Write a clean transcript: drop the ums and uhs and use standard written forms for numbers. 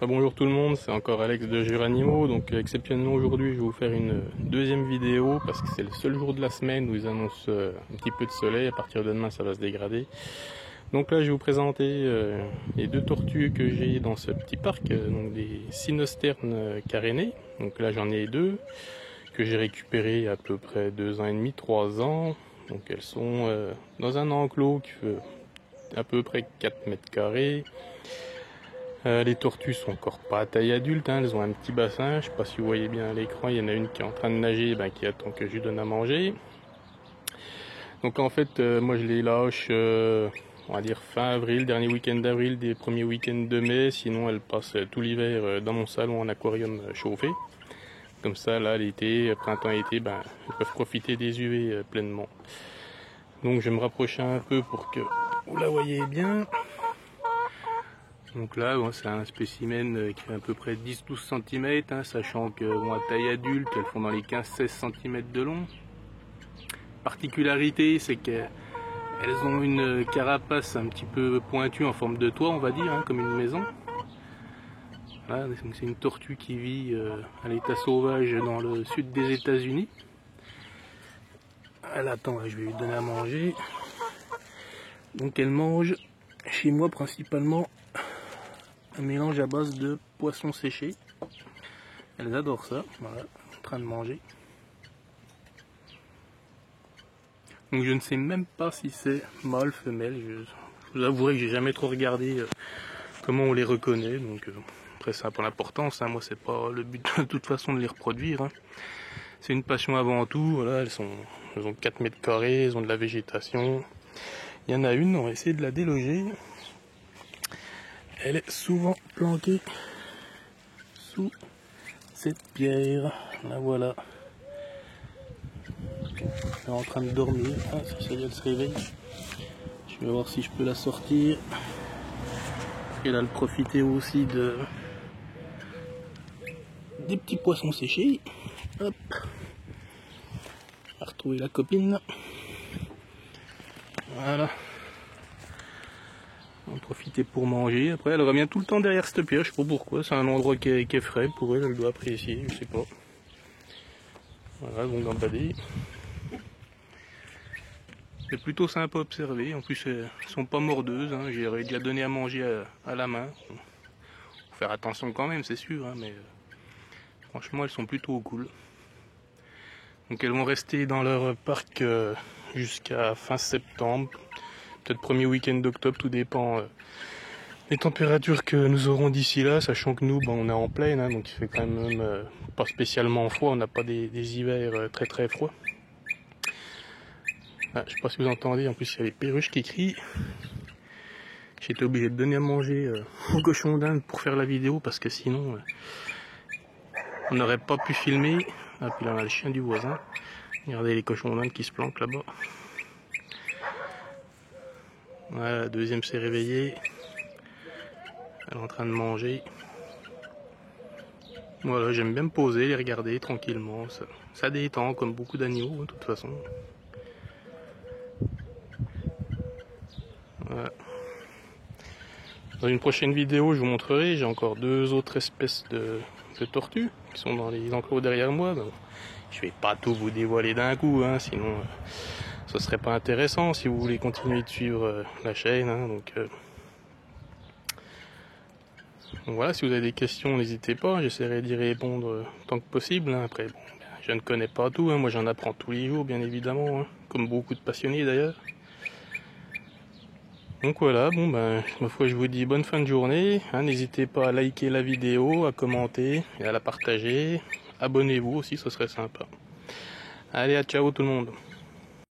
Bonjour tout le monde, c'est encore Alex de Juranimo. Donc exceptionnellement aujourd'hui je vais vous faire une deuxième vidéo parce que c'est le seul jour de la semaine où ils annoncent un petit peu de soleil. À partir de demain ça va se dégrader. Donc là je vais vous présenter les deux tortues que j'ai dans ce petit parc, donc des cynosternes carénées. Donc là j'en ai deux que j'ai récupérées il y a à peu près 2 ans et demi, 3 ans. Donc elles sont dans un enclos qui fait à peu près 4 mètres carrés. Les tortues sont encore pas à taille adulte, hein, elles ont un petit bassin, je sais pas si vous voyez bien à l'écran, il y en a une qui est en train de nager, qui attend que je lui donne à manger. Donc en fait, moi je les lâche, on va dire fin avril, dernier week-end d'avril, des premiers week-ends de mai, sinon elles passent tout l'hiver dans mon salon en aquarium chauffé. Comme ça, là, l'été, printemps-été, elles peuvent profiter des UV pleinement. Donc je vais me rapprocher un peu pour que vous la voyez bien. Donc là, c'est un spécimen qui fait à peu près 10-12 cm, hein, sachant que à taille adulte, elles font dans les 15-16 cm de long. Particularité, c'est qu'elles ont une carapace un petit peu pointue en forme de toit, on va dire, hein, comme une maison. Voilà, c'est une tortue qui vit à l'état sauvage dans le sud des États-Unis. Elle attend, je vais lui donner à manger. Donc elle mange chez moi principalement un mélange à base de poissons séchés. Elles adorent ça, voilà, en train de manger. Donc je ne sais même pas si c'est mâle, femelle. Je vous avouerai que j'ai jamais trop regardé comment on les reconnaît. Donc après ça a pas l'importance, hein. Moi c'est pas le but de toute façon de les reproduire, hein. C'est une passion avant tout. Voilà, elles ont 4 mètres carrés, elles ont de la végétation. Il y en a une, on va essayer de la déloger. Elle est souvent planquée sous cette pierre. La voilà. Elle est en train de dormir. Ah, ça y est, elle se réveille. Je vais voir si je peux la sortir. Elle a profité aussi des petits poissons séchés. Hop. On va retrouver la copine. Voilà. On va profiter pour manger. Après, elle revient tout le temps derrière cette pierre. Je sais pas pourquoi. C'est un endroit qui est frais pour elle. Elle doit apprécier. Je sais pas. Voilà, donc gambader. C'est plutôt sympa à observer. En plus, elles sont pas mordeuses, hein. J'ai déjà donné à manger à la main. Faut faire attention quand même, c'est sûr, hein, mais franchement, elles sont plutôt cool. Donc, elles vont rester dans leur parc jusqu'à fin septembre. Peut-être premier week-end d'octobre, tout dépend des températures que nous aurons d'ici là, sachant que nous, on est en plaine, hein, donc il fait quand même pas spécialement froid, on n'a pas des hivers très très froids. Ah, je sais pas si vous entendez, en plus il y a les perruches qui crient. J'ai été obligé de donner à manger au cochon d'Inde pour faire la vidéo, parce que sinon on n'aurait pas pu filmer. Ah, puis là on a le chien du voisin. Regardez les cochons d'Inde qui se planquent là-bas. Voilà, la deuxième s'est réveillée. Elle est en train de manger. Voilà, j'aime bien me poser, les regarder tranquillement. Ça détend, comme beaucoup d'animaux, de toute façon. Voilà. Dans une prochaine vidéo, je vous montrerai. J'ai encore 2 autres espèces de tortues qui sont dans les enclos derrière moi. Donc, je vais pas tout vous dévoiler d'un coup, hein, sinon ce serait pas intéressant si vous voulez continuer de suivre la chaîne, hein, donc voilà, si vous avez des questions, n'hésitez pas, j'essaierai d'y répondre tant que possible, hein. Après, je ne connais pas tout, hein. Moi j'en apprends tous les jours, bien évidemment, hein, comme beaucoup de passionnés d'ailleurs. Donc voilà, ma foi, je vous dis bonne fin de journée, hein. N'hésitez pas à liker la vidéo, à commenter et à la partager. Abonnez-vous aussi, ce serait sympa. Allez, à ciao tout le monde.